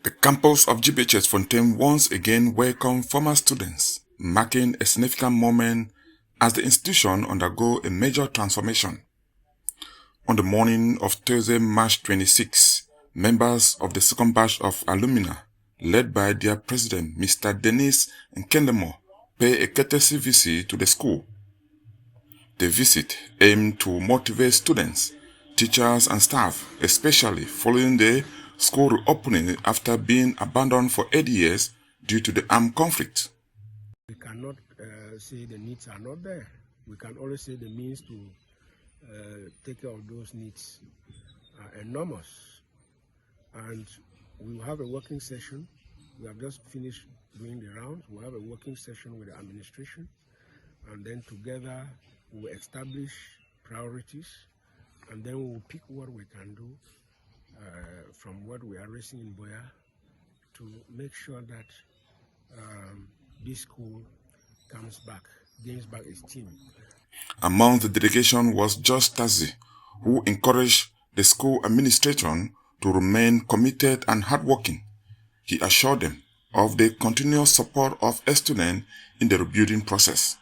The campus of GBHS Fontem once again welcomed former students, marking a significant moment as the institution undergo a major transformation. On the morning of Thursday, March 26, members of the second batch of alumni, led by their president, Mr. Dennis Nkendemo, pay a courtesy visit to the school. The visit aimed to motivate students, teachers and staff, especially following the school reopening after being abandoned for 8 years due to the armed conflict. We cannot say the needs are not there. We can only say the means to take care of those needs are enormous. And we will have a working session. We have just finished doing the rounds. We'll have a working session with the administration, and then together we will establish priorities, and then we will pick what we can do from what we are raising in Boya to make sure that this school comes back, gains back its team. Among the delegation was Judge Tazi, who encouraged the school administration to remain committed and hardworking. He assured them of the continuous support of a student in the rebuilding process.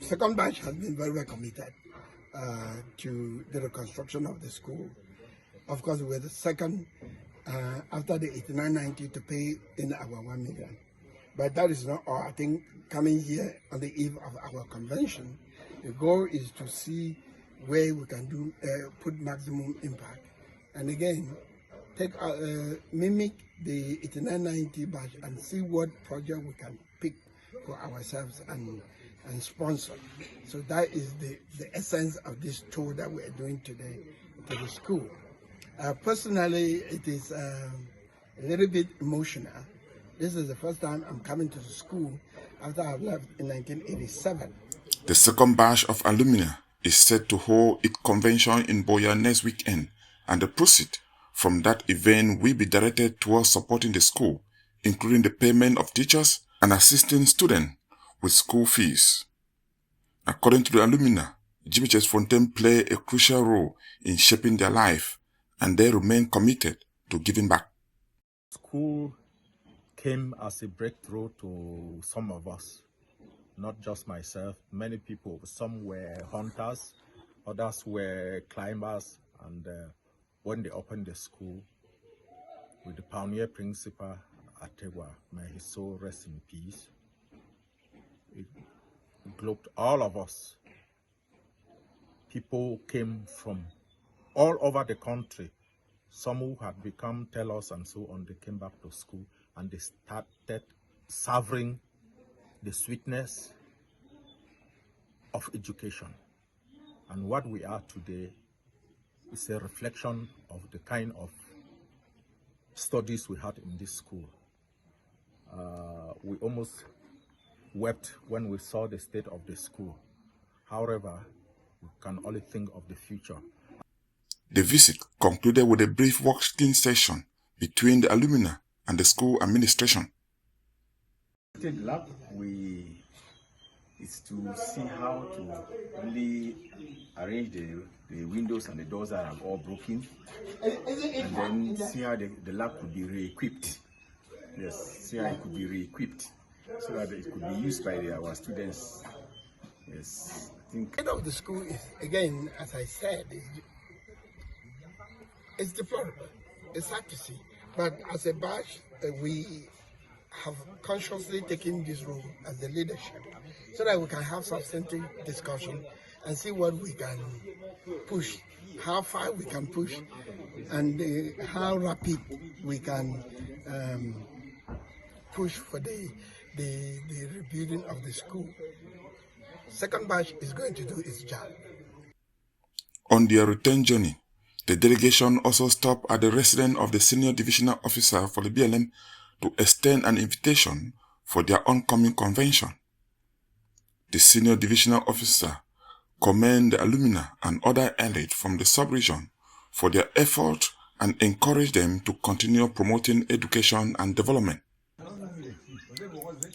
Second batch has been very committed to the reconstruction of the school. Of course, we were the second after the 8990 to pay in our 1 million. But that is not all. I think coming here on the eve of our convention, the goal is to see where we can do put maximum impact. And again, mimic the 8990 batch and see what project we can pick for ourselves and sponsor. So that is the essence of this tour that we are doing today to the school. Personally, it is a little bit emotional. This is the first time I'm coming to the school after I left in 1987. The second batch of alumni is set to hold its convention in Boya next weekend, and the proceeds from that event will be directed towards supporting the school, including the payment of teachers and assisting students with school fees. According to the alumni, GBHS Fontem play a crucial role in shaping their life, and they remain committed to giving back. School came as a breakthrough to some of us, not just myself. Many people, some were hunters, others were climbers, and when they opened the school with the pioneer principal Ategwa, may his soul rest in peace, it globed all of us. People came from all over the country. Some who had become tellers and so on, they came back to school and they started savoring the sweetness of education. And what we are today is a reflection of the kind of studies we had in this school. We almost wept when we saw the state of the school. However, we can only think of the future. The visit concluded with a brief working session between the alumni and the school administration. The lab is to see how to really arrange the windows and the doors that are all broken, and then see how the lab could be re-equipped. Yes, see how it could be re-equipped so that it could be used by our students. Yes, I think. The end of the school is, again, as I said, it's deplorable. It's sad to see. But as a batch, we have consciously taken this role as the leadership so that we can have substantive discussion and see what we can push, how far we can push, and how rapid we can push for the rebuilding of the school. Second batch is going to do its job. On their return journey, the delegation also stopped at the residence of the senior divisional officer for the BLM to extend an invitation for their oncoming convention. The senior divisional officer commended the alumni and other elites from the sub-region for their effort and encouraged them to continue promoting education and development.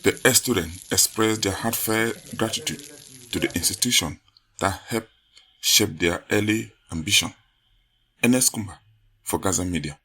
The students expressed their heartfelt gratitude to the institution that helped shape their early ambition. Enes Kumba for Gaza Media.